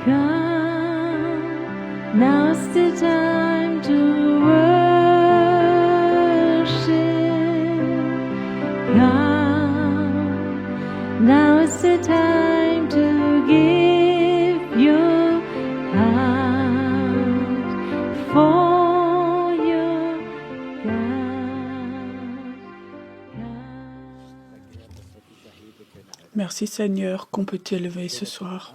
Come, now's the time to worship. Come, now's the time to give your heart for your God. Merci Seigneur qu'on peut t'élever ce soir.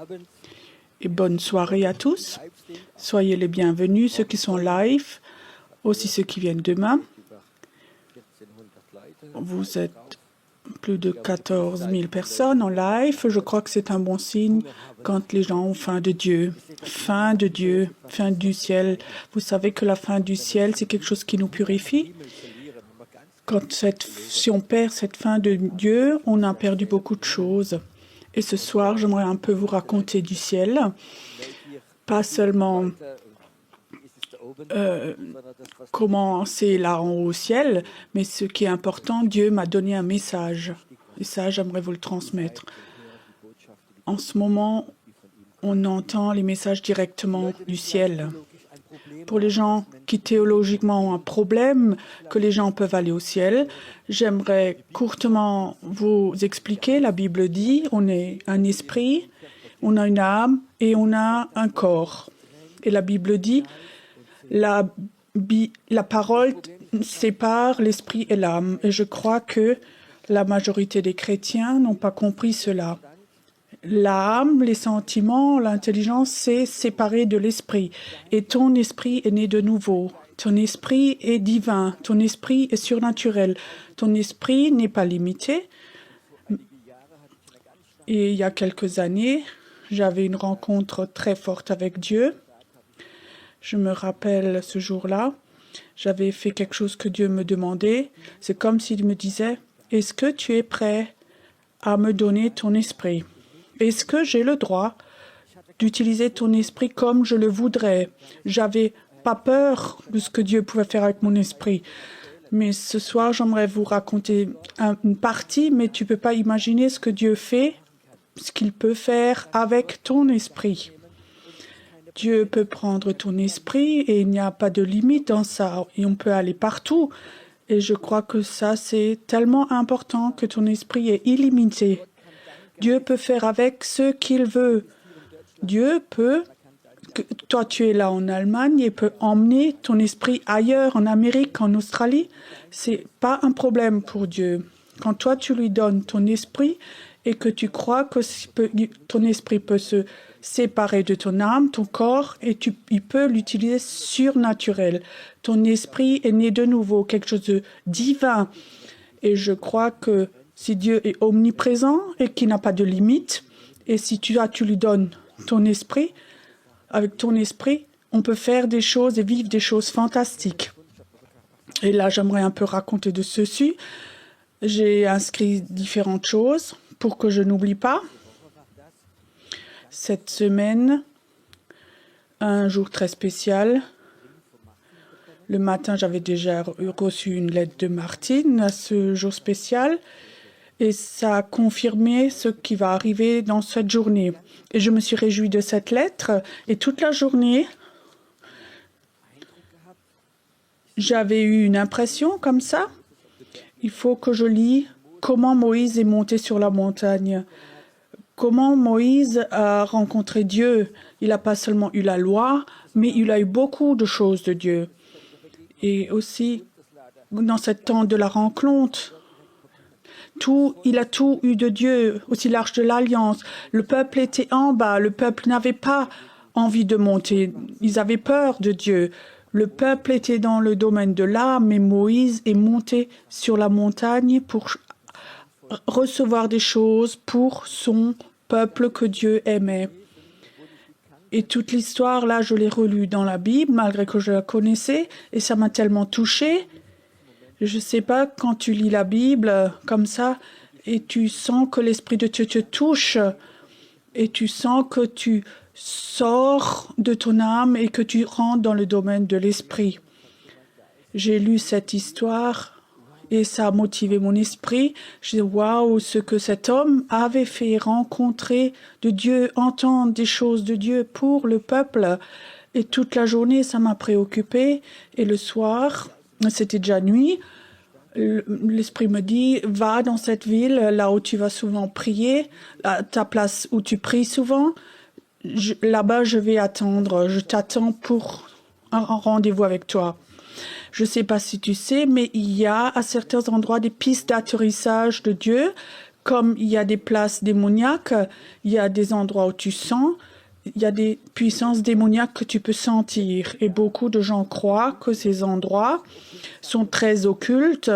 Et bonne soirée à tous. Soyez les bienvenus, ceux qui sont live, aussi ceux qui viennent demain. Vous êtes plus de 14 000 personnes en live. Je crois que c'est un bon signe quand les gens ont faim de Dieu. Faim de Dieu, faim du ciel. Vous savez que la faim du ciel, c'est quelque chose qui nous purifie. Si on perd cette faim de Dieu, on a perdu beaucoup de choses. Et ce soir, j'aimerais un peu vous raconter du ciel. Pas seulement comment c'est là en haut au ciel, mais ce qui est important, Dieu m'a donné un message. Et ça, j'aimerais vous le transmettre. En ce moment, on entend les messages directement du ciel. Pour les gens qui théologiquement ont un problème, que les gens peuvent aller au ciel, j'aimerais courtement vous expliquer. La Bible dit, on est un esprit, on a une âme et on a un corps. Et la Bible dit, la parole sépare l'esprit et l'âme. Et je crois que la majorité des chrétiens n'ont pas compris cela. L'âme, les sentiments, l'intelligence, c'est séparé de l'esprit. Et ton esprit est né de nouveau. Ton esprit est divin. Ton esprit est surnaturel. Ton esprit n'est pas limité. Et il y a quelques années, j'avais une rencontre très forte avec Dieu. Je me rappelle ce jour-là, j'avais fait quelque chose que Dieu me demandait. C'est comme s'il me disait, est-ce que tu es prêt à me donner ton esprit ? Est-ce que j'ai le droit d'utiliser ton esprit comme je le voudrais? J'avais pas peur de ce que Dieu pouvait faire avec mon esprit. Mais ce soir, j'aimerais vous raconter une partie, mais tu peux pas imaginer ce que Dieu fait, ce qu'il peut faire avec ton esprit. Dieu peut prendre ton esprit et il n'y a pas de limite dans ça. Et on peut aller partout. Et je crois que ça, c'est tellement important que ton esprit est illimité. Dieu peut faire avec ce qu'il veut. Dieu peut, toi tu es là en Allemagne, il peut emmener ton esprit ailleurs, en Amérique, en Australie. C'est pas un problème pour Dieu. Quand toi tu lui donnes ton esprit et que tu crois que ton esprit peut se séparer de ton âme, ton corps, et il peut l'utiliser surnaturel. Ton esprit est né de nouveau, quelque chose de divin. Et je crois que si Dieu est omniprésent et qu'il n'a pas de limite, et si tu lui donnes ton esprit, avec ton esprit, on peut faire des choses et vivre des choses fantastiques. Et là, j'aimerais un peu raconter de ceci. J'ai inscrit différentes choses pour que je n'oublie pas. Cette semaine, un jour très spécial. Le matin, j'avais déjà reçu une lettre de Martine à ce jour spécial. Et ça a confirmé ce qui va arriver dans cette journée. Et je me suis réjouie de cette lettre. Et toute la journée, j'avais eu une impression comme ça. Il faut que je lis comment Moïse est monté sur la montagne. Comment Moïse a rencontré Dieu. Il n'a pas seulement eu la loi, mais il a eu beaucoup de choses de Dieu. Et aussi, dans ce temps de la rencontre, il a tout eu de Dieu, aussi l'arche de l'Alliance. Le peuple était en bas, le peuple n'avait pas envie de monter, ils avaient peur de Dieu. Le peuple était dans le domaine de l'âme, mais Moïse est monté sur la montagne pour recevoir des choses pour son peuple que Dieu aimait. Et toute l'histoire, là, je l'ai relue dans la Bible, malgré que je la connaissais, et ça m'a tellement touchée. Je ne sais pas, quand tu lis la Bible comme ça, et tu sens que l'Esprit de Dieu te touche, et tu sens que tu sors de ton âme et que tu rentres dans le domaine de l'Esprit. J'ai lu cette histoire Et ça a motivé mon esprit. Je dis, waouh, ce que cet homme avait fait rencontrer de Dieu, entendre des choses de Dieu pour le peuple. Et toute la journée, ça m'a préoccupée. Et le soir, c'était déjà nuit, l'esprit me dit, va dans cette ville, là où tu vas souvent prier, à ta place où tu pries souvent. Là-bas, je vais attendre. Je t'attends pour un rendez-vous avec toi. Je ne sais pas si tu sais, mais il y a à certains endroits des pistes d'atterrissage de Dieu, comme il y a des places démoniaques, il y a des endroits où tu sens, il y a des puissances démoniaques que tu peux sentir. Et beaucoup de gens croient que ces endroits sont très occultes,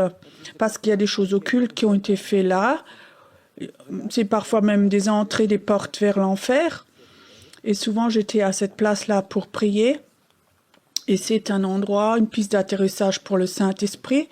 parce qu'il y a des choses occultes qui ont été faites là. C'est parfois même des entrées, des portes vers l'enfer. Et souvent, j'étais à cette place-là pour prier. Et c'est un endroit, une piste d'atterrissage pour le Saint-Esprit.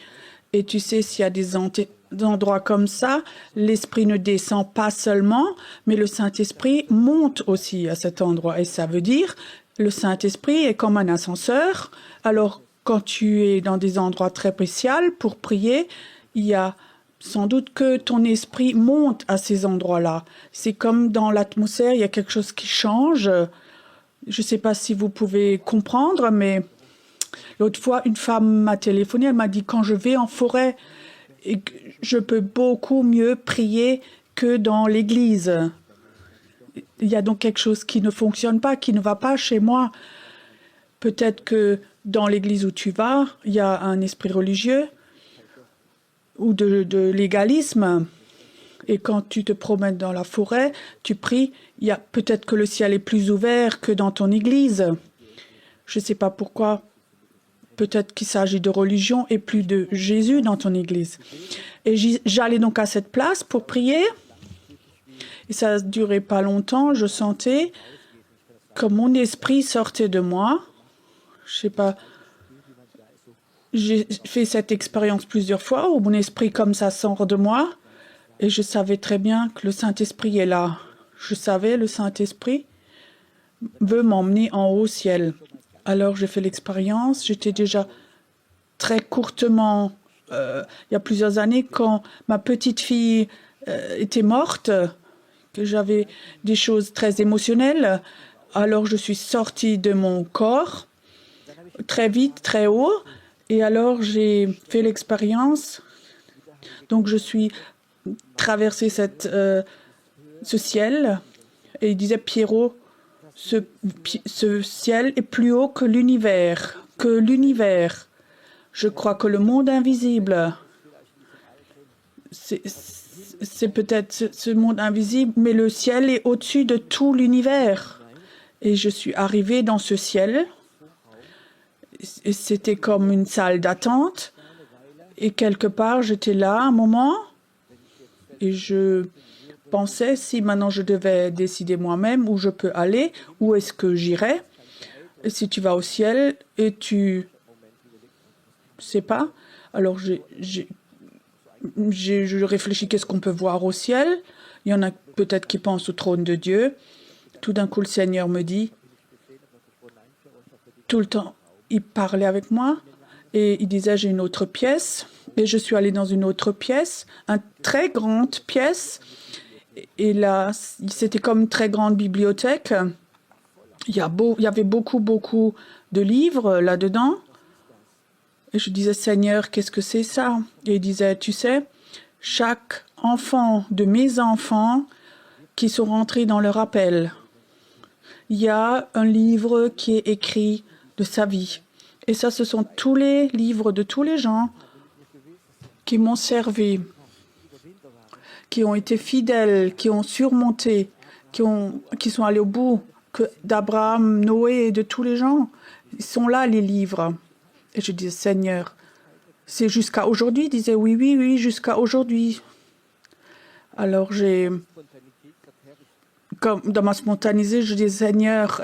Et tu sais, s'il y a des endroits comme ça, l'Esprit ne descend pas seulement, mais le Saint-Esprit monte aussi à cet endroit. Et ça veut dire, le Saint-Esprit est comme un ascenseur. Alors, quand tu es dans des endroits très spéciaux pour prier, il y a sans doute que ton esprit monte à ces endroits-là. C'est comme dans l'atmosphère, il y a quelque chose qui change. Je ne sais pas si vous pouvez comprendre, mais l'autre fois, une femme m'a téléphoné, elle m'a dit, quand je vais en forêt, je peux beaucoup mieux prier que dans l'église. Il y a donc quelque chose qui ne fonctionne pas, qui ne va pas chez moi. Peut-être que dans l'église où tu vas, il y a un esprit religieux ou de légalisme. Et quand tu te promènes dans la forêt, tu pries, il y a peut-être que le ciel est plus ouvert que dans ton église. Je ne sais pas pourquoi. Peut-être qu'il s'agit de religion et plus de Jésus dans ton église. Et j'allais donc à cette place pour prier. Et ça ne durait pas longtemps. Je sentais que mon esprit sortait de moi. Je ne sais pas. J'ai fait cette expérience plusieurs fois où mon esprit comme ça sort de moi. Et je savais très bien que le Saint-Esprit est là. Je savais, le Saint-Esprit veut m'emmener en haut au ciel. Alors j'ai fait l'expérience. J'étais déjà très courtement, il y a plusieurs années, quand ma petite fille était morte, que j'avais des choses très émotionnelles. Alors je suis sortie de mon corps très vite, très haut. Et alors j'ai fait l'expérience. Donc je suis traversé ce ciel, et il disait, Pierrot, ce ciel est plus haut que l'univers, Je crois que le monde invisible, c'est peut-être ce monde invisible, mais le ciel est au-dessus de tout l'univers. Et je suis arrivée dans ce ciel, et c'était comme une salle d'attente, et quelque part j'étais là un moment, et je pensais, si maintenant je devais décider moi-même où je peux aller, où est-ce que j'irais. Et si tu vas au ciel et tu sais pas, alors je réfléchis, qu'est-ce qu'on peut voir au ciel. Il y en a peut-être qui pensent au trône de Dieu. Tout d'un coup, le Seigneur me dit, tout le temps, il parlait avec moi et il disait, j'ai une autre pièce. Et je suis allée dans une autre pièce, une très grande pièce. Et là, c'était comme une très grande bibliothèque. Il y avait beaucoup de livres là-dedans. Et je disais, Seigneur, qu'est-ce que c'est ça? Et il disait, tu sais, chaque enfant de mes enfants qui sont rentrés dans leur appel, il y a un livre qui est écrit de sa vie. Et ça, ce sont tous les livres de tous les gens qui m'ont servi, qui ont été fidèles, qui ont surmonté, qui sont allés au bout, d'Abraham, Noé et de tous les gens. Ils sont là, les livres. Et je disais, Seigneur, c'est jusqu'à aujourd'hui. Il disait, oui, jusqu'à aujourd'hui. Alors comme dans ma spontanéité, je disais, Seigneur,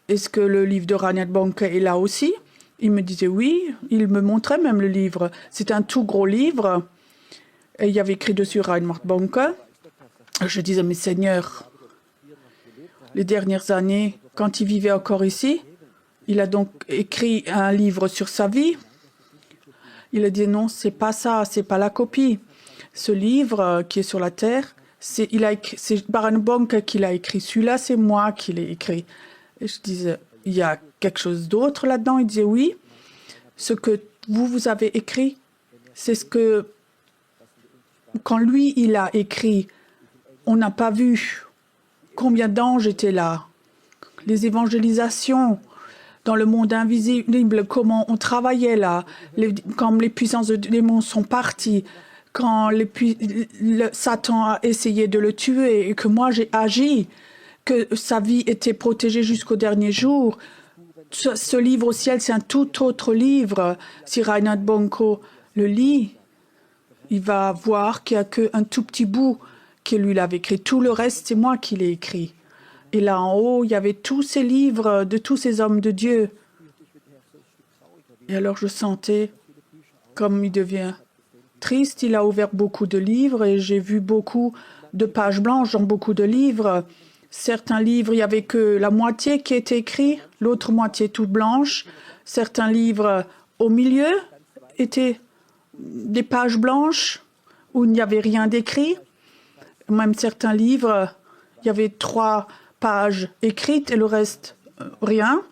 est-ce que le livre de Reinhard Bonnke est là aussi? Il me disait oui. Il me montrait même le livre. C'est un tout gros livre. Et il y avait écrit dessus Reinhard Bonnke. Je disais, mais Seigneur, les dernières années, quand il vivait encore ici, il a donc écrit un livre sur sa vie. Il a dit non, c'est pas ça, c'est pas la copie. Ce livre qui est sur la terre, c'est Baron Bonk qui l'a écrit. Celui-là, c'est moi qui l'ai écrit. Et je disais, il y a quelque chose d'autre là-dedans. Il disait oui, ce que vous avez écrit, c'est ce que quand lui, il a écrit, on n'a pas vu combien d'anges étaient là. Les évangélisations dans le monde invisible, comment on travaillait là, quand les puissances de démons sont parties, quand Satan a essayé de le tuer et que moi j'ai agi, que sa vie était protégée jusqu'au dernier jour. Ce livre au ciel, c'est un tout autre livre. Si Reinhard Bonko le lit, il va voir qu'il n'y a qu'un tout petit bout que lui l'avait écrit. Tout le reste, c'est moi qui l'ai écrit. Et là en haut, il y avait tous ces livres de tous ces hommes de Dieu. Et alors je sentais comme il devient triste. Il a ouvert beaucoup de livres et j'ai vu beaucoup de pages blanches dans beaucoup de livres. Certains livres, il n'y avait que la moitié qui était écrit, l'autre moitié toute blanche. Certains livres au milieu étaient des pages blanches où il n'y avait rien d'écrit. Même certains livres, il y avait 3 pages écrites et le reste, rien.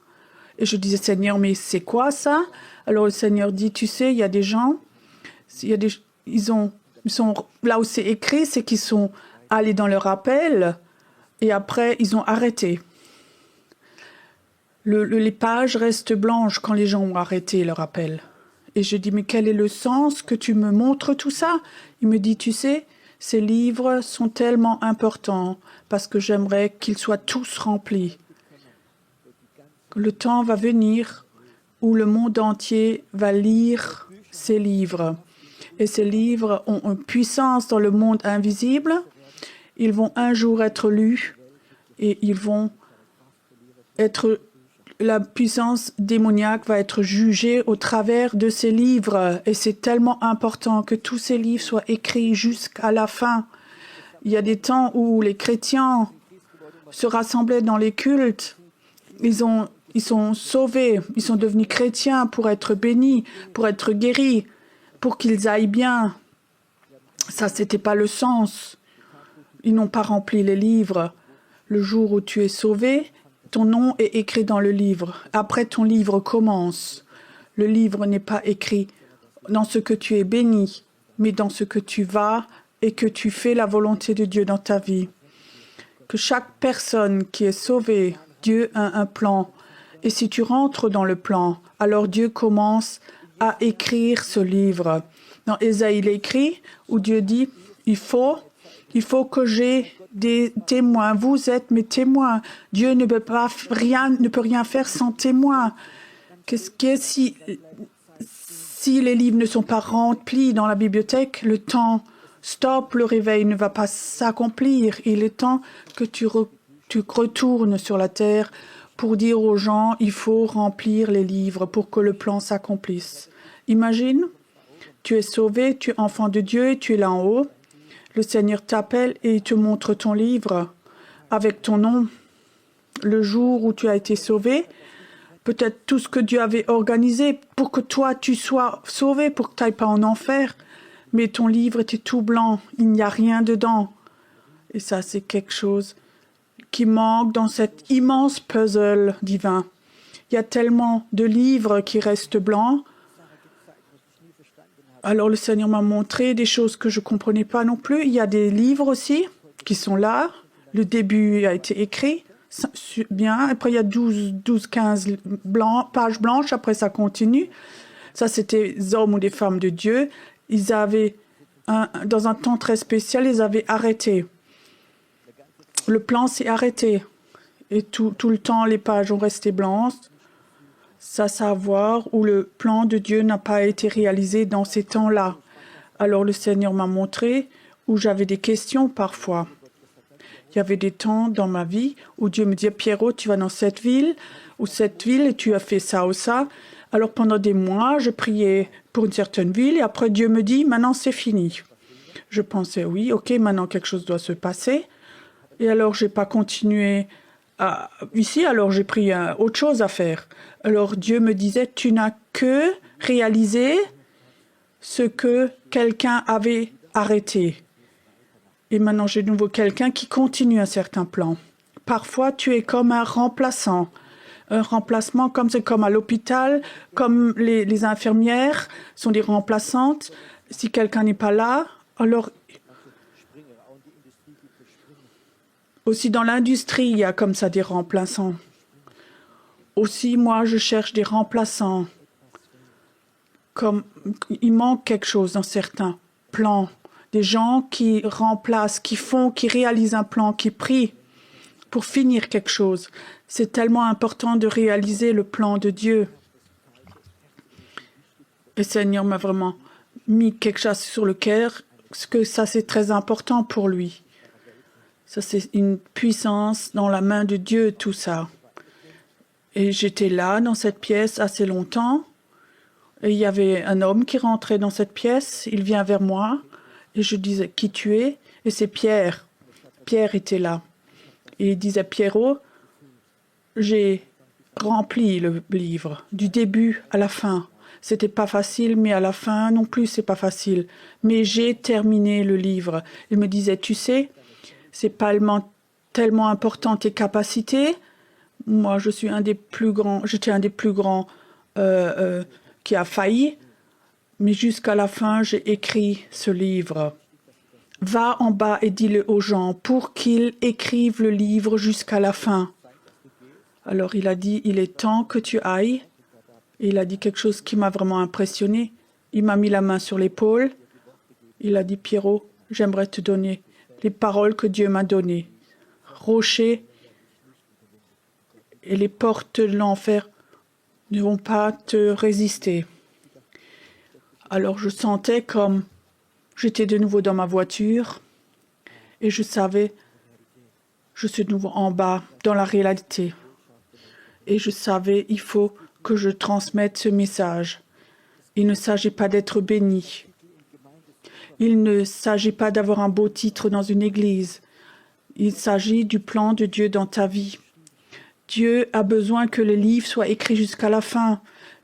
Et je disais, Seigneur, mais c'est quoi ça? Alors le Seigneur dit, tu sais, il y a des gens, ils sont là où c'est écrit, c'est qu'ils sont allés dans leur appel et après, ils ont arrêté. Les pages restent blanches quand les gens ont arrêté leur appel. Et je dis, mais quel est le sens que tu me montres tout ça? Il me dit, tu sais, ces livres sont tellement importants parce que j'aimerais qu'ils soient tous remplis. Le temps va venir où le monde entier va lire ces livres. Et ces livres ont une puissance dans le monde invisible. Ils vont un jour être lus et ils vont être... La puissance démoniaque va être jugée au travers de ces livres. Et c'est tellement important que tous ces livres soient écrits jusqu'à la fin. Il y a des temps où les chrétiens se rassemblaient dans les cultes. Ils sont sauvés, ils sont devenus chrétiens pour être bénis, pour être guéris, pour qu'ils aillent bien. Ça, c'était pas le sens. Ils n'ont pas rempli les livres. Le jour où tu es sauvé, ton nom est écrit dans le livre. Après, ton livre commence. Le livre n'est pas écrit dans ce que tu es béni, mais dans ce que tu vas et que tu fais la volonté de Dieu dans ta vie. Que chaque personne qui est sauvée, Dieu a un plan. Et si tu rentres dans le plan, alors Dieu commence à écrire ce livre. Dans Ésaïe, il écrit, où Dieu dit, il faut que j'ai des témoins. Vous êtes mes témoins. Dieu ne peut rien faire sans témoins. Si les livres ne sont pas remplis dans la bibliothèque, le temps stop, le réveil ne va pas s'accomplir. Il est temps que tu retournes sur la terre pour dire aux gens, il faut remplir les livres pour que le plan s'accomplisse. Imagine, tu es sauvé, tu es enfant de Dieu et tu es là en haut. Le Seigneur t'appelle et il te montre ton livre avec ton nom. Le jour où tu as été sauvé, peut-être tout ce que Dieu avait organisé pour que toi tu sois sauvé, pour que tu n'ailles pas en enfer. Mais ton livre était tout blanc, il n'y a rien dedans. Et ça, c'est quelque chose qui manque dans cet immense puzzle divin. Il y a tellement de livres qui restent blancs. Alors le Seigneur m'a montré des choses que je ne comprenais pas non plus. Il y a des livres aussi qui sont là. Le début a été écrit. Bien. Après, il y a 12-15 pages blanches. Après, ça continue. Ça, c'était des hommes ou des femmes de Dieu. Ils avaient, dans un temps très spécial, ils avaient arrêté. Le plan s'est arrêté. Et tout le temps, les pages ont resté blanches. Ça, savoir où le plan de Dieu n'a pas été réalisé dans ces temps-là. Alors le Seigneur m'a montré où j'avais des questions parfois. Il y avait des temps dans ma vie où Dieu me disait, Pierrot, tu vas dans cette ville et tu as fait ça ou ça. Alors pendant des mois, je priais pour une certaine ville et après Dieu me dit, maintenant c'est fini. Je pensais, oui, ok, maintenant quelque chose doit se passer. Et alors j'ai pas continué ici, alors j'ai pris autre chose à faire. Alors Dieu me disait, tu n'as que réalisé ce que quelqu'un avait arrêté. Et maintenant, j'ai de nouveau quelqu'un qui continue un certain plan. Parfois, tu es comme un remplaçant. Un remplacement, comme c'est comme à l'hôpital, comme les infirmières sont des remplaçantes. Si quelqu'un n'est pas là, alors aussi dans l'industrie, il y a comme ça des remplaçants. Aussi, moi, je cherche des remplaçants. Comme il manque quelque chose dans certains plans. Des gens qui remplacent, qui font, qui réalisent un plan, qui prient pour finir quelque chose. C'est tellement important de réaliser le plan de Dieu. Et le Seigneur m'a vraiment mis quelque chose sur le cœur, parce que ça, c'est très important pour lui. Ça, c'est une puissance dans la main de Dieu, tout ça. Et j'étais là, dans cette pièce, assez longtemps. Et il y avait un homme qui rentrait dans cette pièce. Il vient vers moi. Et je disais, qui tu es? Et c'est Pierre. Pierre était là. Et il disait, Pierrot, j'ai rempli le livre, du début à la fin. C'était pas facile, mais à la fin non plus, c'est pas facile. Mais j'ai terminé le livre. Il me disait, tu sais, c'est pas tellement important tes capacités. Moi, je suis un des plus grands, j'étais un des plus grands qui a failli. Mais jusqu'à la fin, j'ai écrit ce livre. Va en bas et dis-le aux gens pour qu'ils écrivent le livre jusqu'à la fin. Alors il a dit, il est temps que tu ailles. Et il a dit quelque chose qui m'a vraiment impressionné. Il m'a mis la main sur l'épaule. Il a dit, Pierrot, j'aimerais te donner les paroles que Dieu m'a données. Rocher et les portes de l'enfer ne vont pas te résister. Alors je sentais comme j'étais de nouveau dans ma voiture et je savais, je suis de nouveau en bas, dans la réalité. Et je savais, il faut que je transmette ce message. Il ne s'agit pas d'être béni. Il ne s'agit pas d'avoir un beau titre dans une église. Il s'agit du plan de Dieu dans ta vie. Dieu a besoin que le livre soit écrit jusqu'à la fin,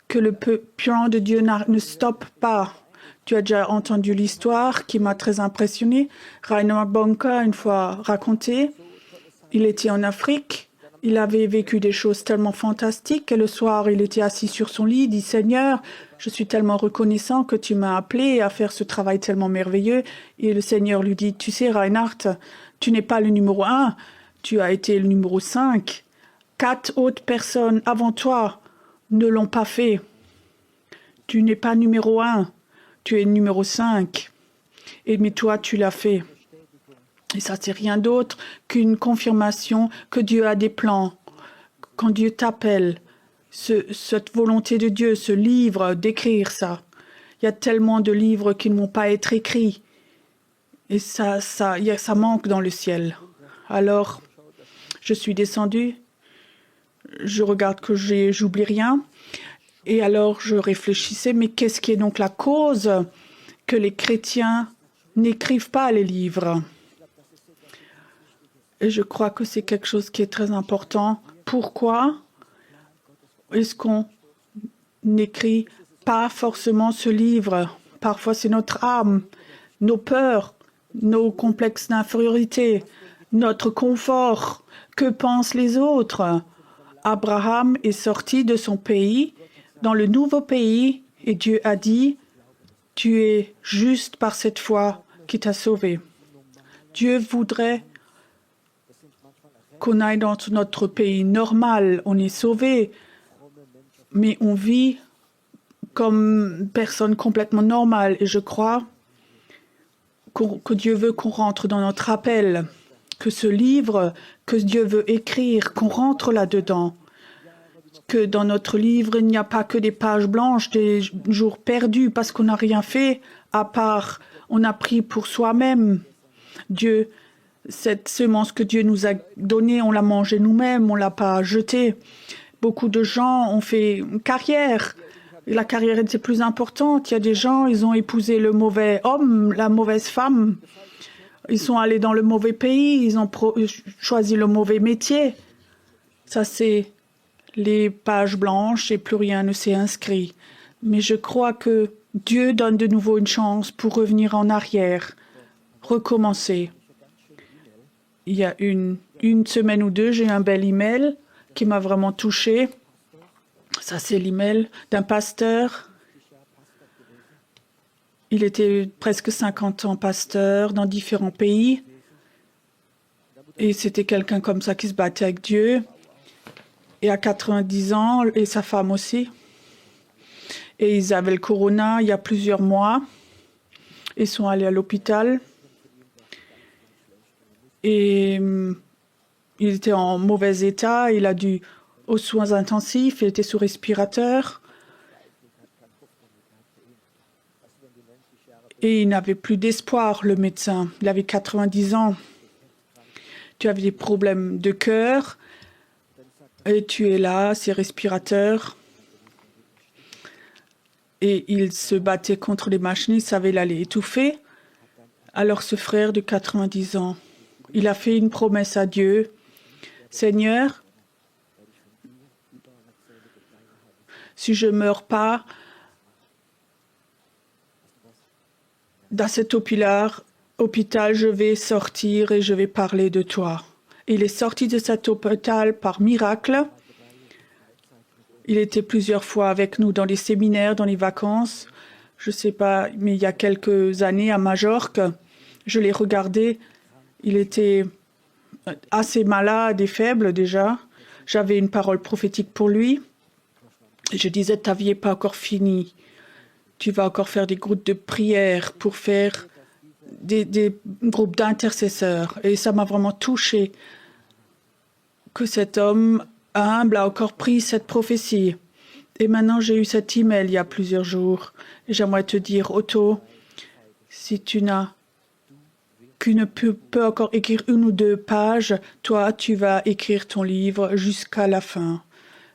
que le plan de Dieu ne stoppe pas. Tu as déjà entendu l'histoire qui m'a très impressionnée. Reinhard Bonnke a une fois raconté. Il était en Afrique. Il avait vécu des choses tellement fantastiques et le soir, il était assis sur son lit, il dit « Seigneur, je suis tellement reconnaissant que tu m'as appelé à faire ce travail tellement merveilleux. » Et le Seigneur lui dit « Tu sais, Reinhard, tu n'es pas le numéro 1, tu as été le numéro 5. 4 autres personnes avant toi ne l'ont pas fait. Tu n'es pas numéro 1, tu es numéro 5. Mais toi, tu l'as fait. » Et ça, c'est rien d'autre qu'une confirmation que Dieu a des plans. Quand Dieu t'appelle, cette volonté de Dieu, ce livre, d'écrire ça. Il y a tellement de livres qui ne vont pas être écrits. Et ça manque dans le ciel. Alors, je suis descendue. Je regarde que j'oublie rien. Et alors, je réfléchissais, mais qu'est-ce qui est donc la cause que les chrétiens n'écrivent pas les livres? Et je crois que c'est quelque chose qui est très important. Pourquoi est-ce qu'on n'écrit pas forcément ce livre? Parfois, c'est notre âme, nos peurs, nos complexes d'infériorité, notre confort. Que pensent les autres? Abraham est sorti de son pays, dans le nouveau pays, et Dieu a dit, « Tu es juste par cette foi qui t'a sauvé. » Dieu voudrait qu'on aille dans notre pays normal, on est sauvé, mais on vit comme personne complètement normale. Et je crois que Dieu veut qu'on rentre dans notre appel, que ce livre que Dieu veut écrire, qu'on rentre là-dedans, que dans notre livre, il n'y a pas que des pages blanches, des jours perdus parce qu'on n'a rien fait, à part on a pris pour soi-même. Dieu, cette semence que Dieu nous a donnée, on l'a mangée nous-mêmes, on ne l'a pas jetée. Beaucoup de gens ont fait une carrière. Et la carrière était plus importante. Il y a des gens, ils ont épousé le mauvais homme, la mauvaise femme. Ils sont allés dans le mauvais pays, ils ont choisi le mauvais métier. Ça, c'est les pages blanches et plus rien ne s'est inscrit. Mais je crois que Dieu donne de nouveau une chance pour revenir en arrière, recommencer. Il y a une semaine ou deux, j'ai eu un bel email qui m'a vraiment touchée. Ça, c'est l'email d'un pasteur. Il était presque 50 ans pasteur dans différents pays. Et c'était quelqu'un comme ça qui se battait avec Dieu. Et à 90 ans, et sa femme aussi. Et ils avaient le corona il y a plusieurs mois. Ils sont allés à l'hôpital. Et il était en mauvais état. Il a dû aux soins intensifs. Il était sous respirateur. Et il n'avait plus d'espoir, le médecin. Il avait 90 ans. Tu avais des problèmes de cœur. Et tu es là, c'est respirateur. Et il se battait contre les machines. Il savait qu'il allait étouffer. Alors ce frère de 90 ans, il a fait une promesse à Dieu. Seigneur, si je ne meurs pas dans cet hôpital, je vais sortir et je vais parler de toi. Il est sorti de cet hôpital par miracle. Il était plusieurs fois avec nous dans les séminaires, dans les vacances. Je ne sais pas, mais il y a quelques années à Majorque, je l'ai regardé. Il était assez malade et faible déjà. J'avais une parole prophétique pour lui. Je disais, ta vie n'est pas encore finie. Tu vas encore faire des groupes de prière pour faire des groupes d'intercesseurs. Et ça m'a vraiment touché que cet homme humble a encore pris cette prophétie. Et maintenant, j'ai eu cet email il y a plusieurs jours. Et j'aimerais te dire, Otto, si tu ne peux encore écrire 1 ou 2 pages, toi, tu vas écrire ton livre jusqu'à la fin.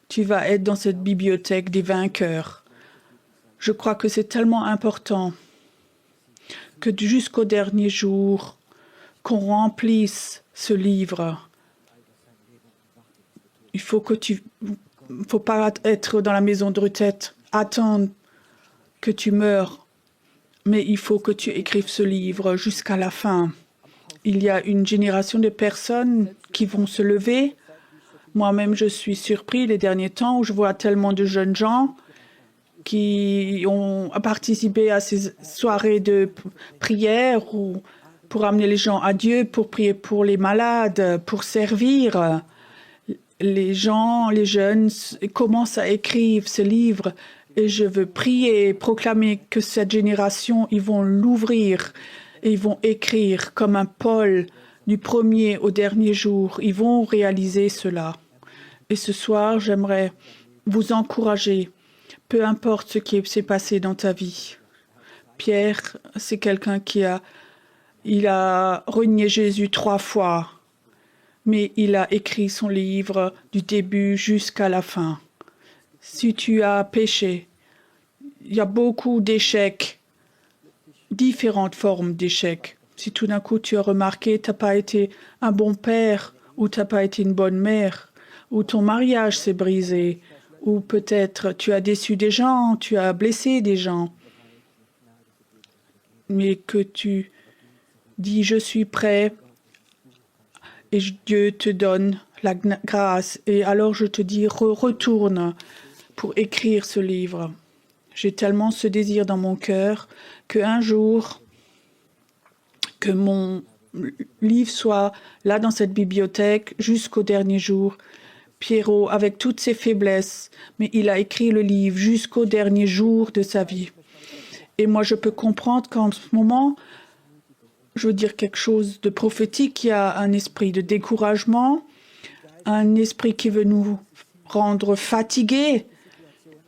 Tu vas être dans cette bibliothèque des vainqueurs. Je crois que c'est tellement important que jusqu'au dernier jour, qu'on remplisse ce livre. Il faut pas être dans la maison de retraite, attendre que tu meurs, mais il faut que tu écrives ce livre jusqu'à la fin. Il y a une génération de personnes qui vont se lever. Moi-même, je suis surpris les derniers temps où je vois tellement de jeunes gens qui ont participé à ces soirées de prière ou pour amener les gens à Dieu, pour prier pour les malades, pour servir. Les gens, les jeunes commencent à écrire ce livre et je veux prier et proclamer que cette génération, ils vont l'ouvrir et ils vont écrire comme un Paul du premier au dernier jour. Ils vont réaliser cela. Et ce soir, j'aimerais vous encourager, peu importe ce qui s'est passé dans ta vie. Pierre, c'est quelqu'un il a renié Jésus 3 fois. Mais il a écrit son livre du début jusqu'à la fin. Si tu as péché, il y a beaucoup d'échecs, différentes formes d'échecs. Si tout d'un coup tu as remarqué que tu n'as pas été un bon père, ou tu n'as pas été une bonne mère, ou ton mariage s'est brisé, ou peut-être tu as déçu des gens, tu as blessé des gens, mais que tu dis « je suis prêt », et Dieu te donne la grâce. Et alors je te dis, retourne pour écrire ce livre. J'ai tellement ce désir dans mon cœur qu'un jour, que mon livre soit là dans cette bibliothèque jusqu'au dernier jour. Pierrot, avec toutes ses faiblesses, mais il a écrit le livre jusqu'au dernier jour de sa vie. Et moi, je peux comprendre qu'en ce moment, je veux dire quelque chose de prophétique, il y a un esprit de découragement, un esprit qui veut nous rendre fatigués,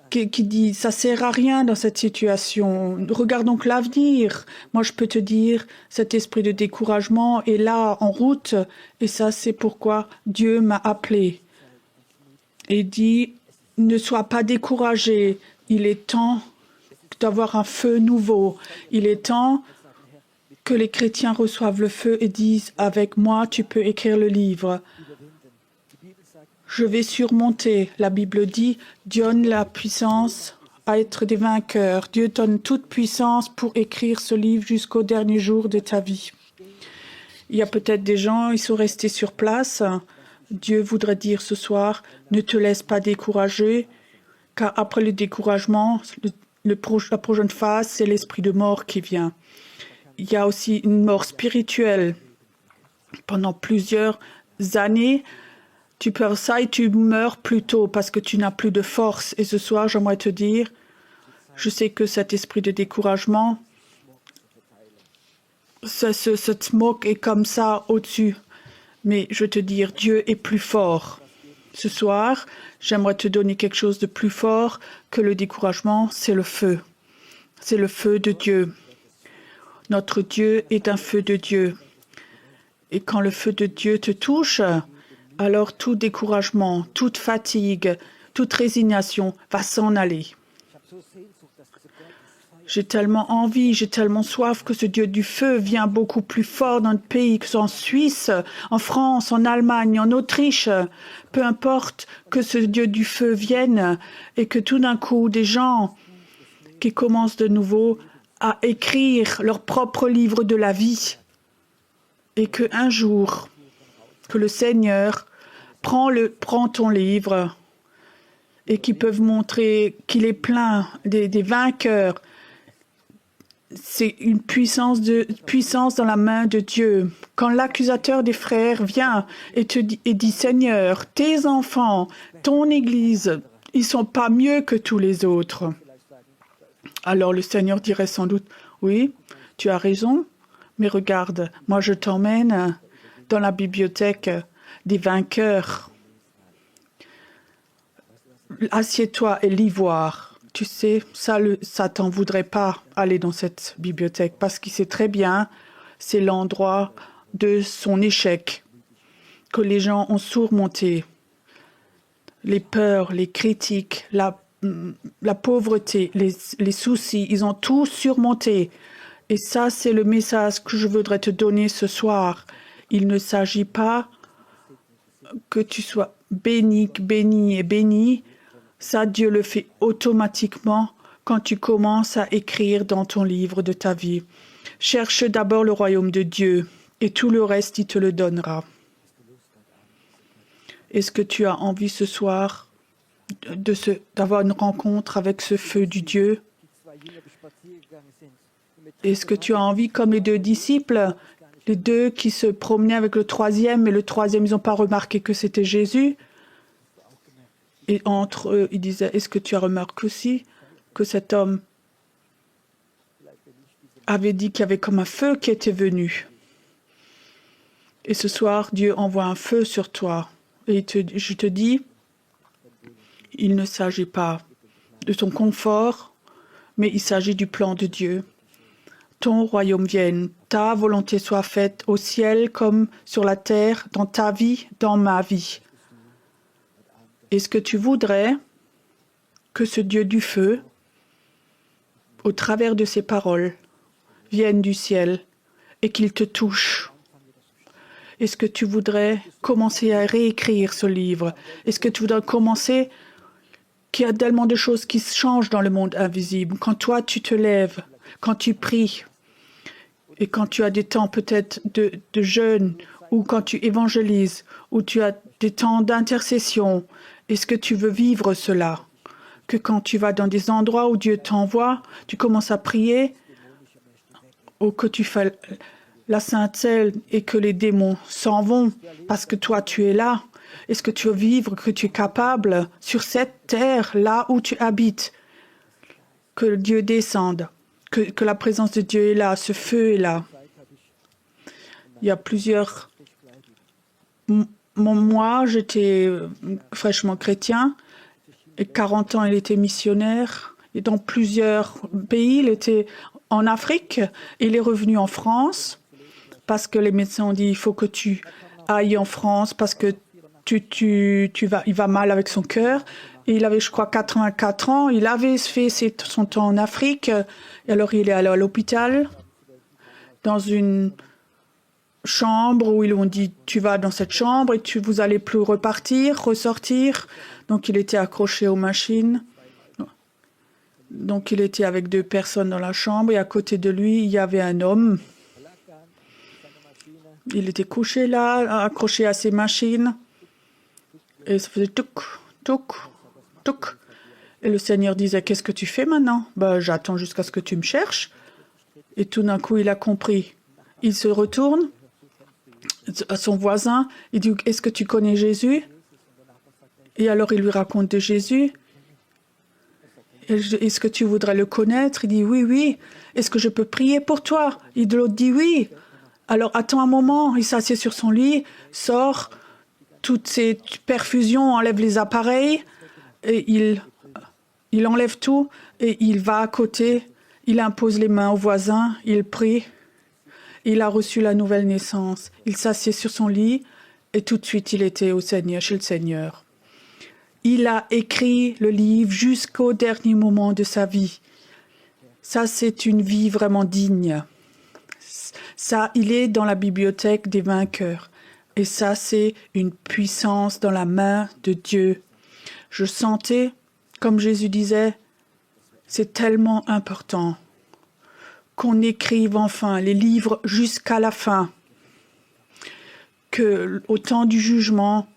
qui dit ça sert à rien dans cette situation, regardons que l'avenir. Moi, je peux te dire, cet esprit de découragement est là en route, et ça, c'est pourquoi Dieu m'a appelé. Et dit, ne sois pas découragé, il est temps d'avoir un feu nouveau, il est temps que les chrétiens reçoivent le feu et disent « Avec moi, tu peux écrire le livre. Je vais surmonter. » La Bible dit « Donne la puissance à être des vainqueurs. Dieu donne toute puissance pour écrire ce livre jusqu'au dernier jour de ta vie. Il y a peut-être des gens, ils sont restés sur place. Dieu voudrait dire ce soir, ne te laisse pas décourager, car après le découragement, la prochaine phase, c'est l'esprit de mort qui vient. Il y a aussi une mort spirituelle. Pendant plusieurs années, tu perds ça et tu meurs plus tôt parce que tu n'as plus de force. Et ce soir, j'aimerais te dire, je sais que cet esprit de découragement, cette smoke est comme ça au-dessus. Mais je veux te dire, Dieu est plus fort. Ce soir, j'aimerais te donner quelque chose de plus fort que le découragement, c'est le feu. C'est le feu de Dieu. Notre Dieu est un feu de Dieu. Et quand le feu de Dieu te touche, alors tout découragement, toute fatigue, toute résignation va s'en aller. J'ai tellement envie, j'ai tellement soif que ce Dieu du feu vient beaucoup plus fort dans notre pays, que ce soit en Suisse, en France, en Allemagne, en Autriche. Peu importe que ce Dieu du feu vienne et que tout d'un coup, des gens qui commencent de nouveau à écrire leur propre livre de la vie et qu'un jour, que le Seigneur prend ton livre et qu'ils peuvent montrer qu'il est plein des vainqueurs. C'est une puissance dans la main de Dieu. Quand l'accusateur des frères vient et dit, Seigneur, tes enfants, ton Église, ils sont pas mieux que tous les autres. Alors le Seigneur dirait sans doute, oui, tu as raison, mais regarde, moi je t'emmène dans la bibliothèque des vainqueurs. Assieds-toi et lis voir. Tu sais, Satan voudrait pas aller dans cette bibliothèque parce qu'il sait très bien, c'est l'endroit de son échec que les gens ont surmonté. Les peurs, les critiques, la pauvreté, les soucis, ils ont tout surmonté. Et ça, c'est le message que je voudrais te donner ce soir. Il ne s'agit pas que tu sois béni et béni. Ça, Dieu le fait automatiquement quand tu commences à écrire dans ton livre de ta vie. Cherche d'abord le royaume de Dieu et tout le reste, il te le donnera. Est-ce que tu as envie ce soir d'avoir une rencontre avec ce feu du Dieu? Est-ce que tu as envie, comme les deux disciples, les deux qui se promenaient avec le troisième, et le troisième, ils n'ont pas remarqué que c'était Jésus? Et entre eux, il disait, est-ce que tu as remarqué aussi que cet homme avait dit qu'il y avait comme un feu qui était venu? Et ce soir, Dieu envoie un feu sur toi. Et je te dis, il ne s'agit pas de ton confort, mais il s'agit du plan de Dieu. Ton royaume vienne, ta volonté soit faite au ciel comme sur la terre, dans ta vie, dans ma vie. Est-ce que tu voudrais que ce Dieu du feu, au travers de ses paroles, vienne du ciel et qu'il te touche? Est-ce que tu voudrais commencer à réécrire ce livre? Est-ce que tu voudrais commencer qu'il y a tellement de choses qui changent dans le monde invisible? Quand toi, tu te lèves, quand tu pries, et quand tu as des temps peut-être de jeûne, ou quand tu évangélises, ou tu as des temps d'intercession, est-ce que tu veux vivre cela? Que quand tu vas dans des endroits où Dieu t'envoie, tu commences à prier, ou que tu fais la Sainte Seine et que les démons s'en vont parce que toi, tu es là. Est-ce que tu veux vivre, que tu es capable sur cette terre, là où tu habites, que Dieu descende, que la présence de Dieu est là, ce feu est là? Il y a plusieurs... Moi, j'étais fraîchement chrétien, et 40 ans, il était missionnaire, et dans plusieurs pays, il était en Afrique, il est revenu en France, parce que les médecins ont dit, il faut que tu ailles en France, parce que il va mal avec son cœur. Et il avait, je crois, 84 ans, il avait fait son temps en Afrique, et alors il est allé à l'hôpital, dans une chambre où ils ont dit tu vas dans cette chambre et vous allez plus ressortir. Donc il était accroché aux machines. Donc il était avec 2 personnes dans la chambre et à côté de lui, il y avait un homme. Il était couché là, accroché à ses machines. Et ça faisait touc, touc, touc. Et le Seigneur disait, qu'est-ce que tu fais maintenant? Ben, j'attends jusqu'à ce que tu me cherches. Et tout d'un coup, il a compris. Il se retourne à son voisin. Il dit, est-ce que tu connais Jésus? Et alors, il lui raconte de Jésus. Est-ce que tu voudrais le connaître? Il dit, oui, oui. Est-ce que je peux prier pour toi? Et l'autre dit, oui. Alors, attends un moment. Il s'assied sur son lit, sort toutes ses perfusions, enlève les appareils et il enlève tout et il va à côté, il impose les mains au voisin, il prie, il a reçu la nouvelle naissance. Il s'assied sur son lit et tout de suite il était au Seigneur, chez le Seigneur. Il a écrit le livre jusqu'au dernier moment de sa vie. Ça, c'est une vie vraiment digne. Ça, il est dans la bibliothèque des vainqueurs. Et ça, c'est une puissance dans la main de Dieu. Je sentais, comme Jésus disait, c'est tellement important qu'on écrive enfin les livres jusqu'à la fin, que au temps du jugement,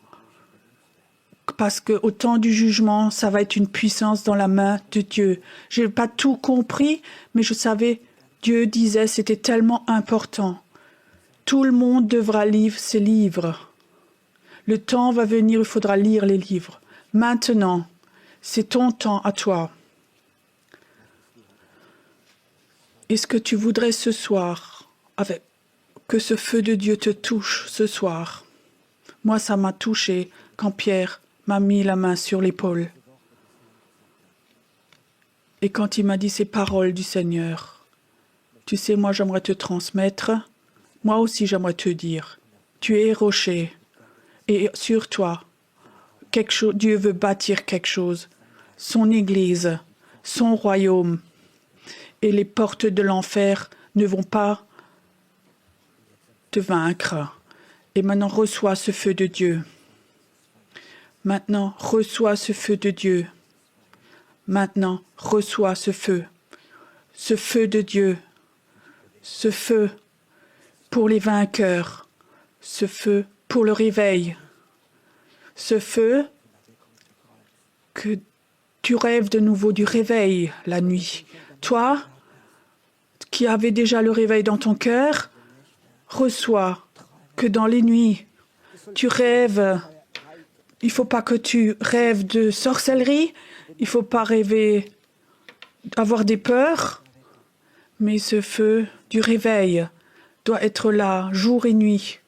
parce qu'au temps du jugement, ça va être une puissance dans la main de Dieu. Je n'ai pas tout compris, mais je savais, Dieu disait, c'était tellement important. Tout le monde devra lire ces livres. Le temps va venir, il faudra lire les livres. Maintenant, c'est ton temps à toi. Est-ce que tu voudrais ce soir, que ce feu de Dieu te touche ce soir? Moi, ça m'a touché quand Pierre m'a mis la main sur l'épaule. Et quand il m'a dit ces paroles du Seigneur, tu sais, moi, j'aimerais te transmettre. Moi aussi, j'aimerais te dire, tu es rocher. Et sur toi, Dieu veut bâtir quelque chose. Son Église, son royaume. Et les portes de l'enfer ne vont pas te vaincre. Et maintenant, reçois ce feu de Dieu. Maintenant, reçois ce feu de Dieu. Maintenant, reçois ce feu. Ce feu de Dieu. Ce feu pour les vainqueurs. Ce feu pour le réveil. Ce feu que tu rêves de nouveau du réveil la nuit. Toi, qui avais déjà le réveil dans ton cœur, reçois que dans les nuits, tu rêves. Il ne faut pas que tu rêves de sorcellerie, il ne faut pas rêver d'avoir des peurs, mais ce feu du réveil doit être là, jour et nuit.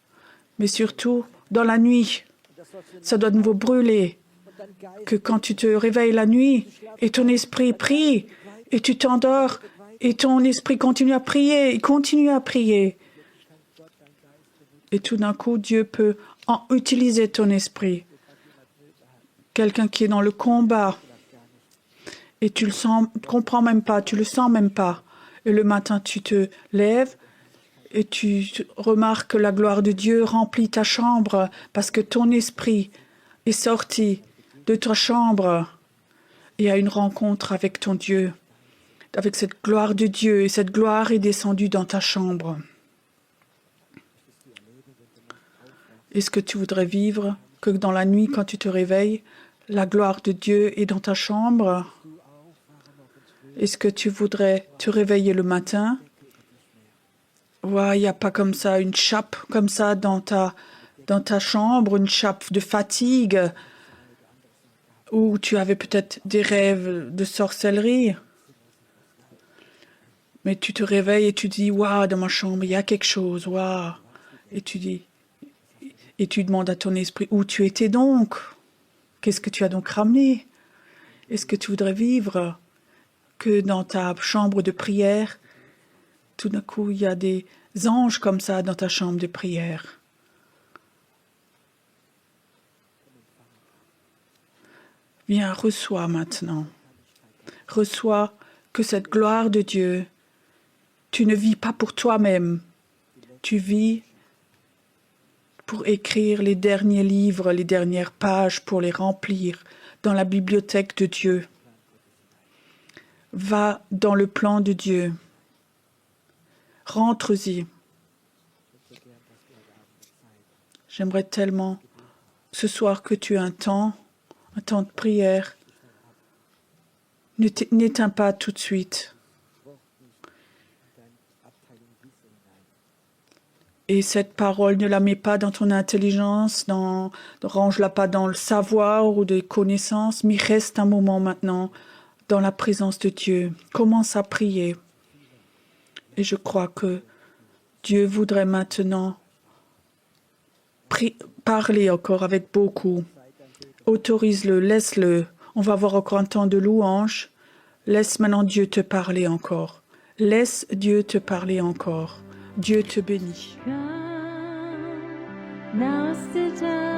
Mais surtout, dans la nuit, ça doit de nouveau brûler. Que quand tu te réveilles la nuit, et ton esprit prie, et tu t'endors, et ton esprit continue à prier, il continue à prier. Et tout d'un coup, Dieu peut utiliser ton esprit. Quelqu'un qui est dans le combat, et tu le sens, comprends même pas, tu le sens même pas. Et le matin, tu te lèves, et tu remarques que la gloire de Dieu remplit ta chambre, parce que ton esprit est sorti de ta chambre et a une rencontre avec ton Dieu, avec cette gloire de Dieu, et cette gloire est descendue dans ta chambre. Est-ce que tu voudrais vivre que dans la nuit, quand tu te réveilles, la gloire de Dieu est dans ta chambre? Est-ce que tu voudrais te réveiller le matin? Ouais, il n'y a pas comme ça une chape comme ça dans ta chambre, une chape de fatigue, où tu avais peut-être des rêves de sorcellerie. Mais tu te réveilles et tu dis, waouh, dans ma chambre, il y a quelque chose, waouh. Et tu demandes à ton esprit, où tu étais donc? Qu'est-ce que tu as donc ramené? Est-ce que tu voudrais vivre que dans ta chambre de prière, tout d'un coup, il y a des anges comme ça dans ta chambre de prière? Viens, reçois maintenant. Reçois que cette gloire de Dieu, tu ne vis pas pour toi-même. Tu vis pour écrire les derniers livres, les dernières pages, pour les remplir dans la bibliothèque de Dieu. Va dans le plan de Dieu. Rentre-y. J'aimerais tellement ce soir que tu aies un temps de prière. N'éteins pas tout de suite. Et cette parole, ne la mets pas dans ton intelligence, range-la pas dans le savoir ou des connaissances, mais reste un moment maintenant dans la présence de Dieu. Commence à prier. Et je crois que Dieu voudrait maintenant parler encore avec beaucoup. Autorise-le, laisse-le. On va avoir encore un temps de louange. Laisse maintenant Dieu te parler encore. Laisse Dieu te parler encore. Dieu te bénit. Come, now's the time.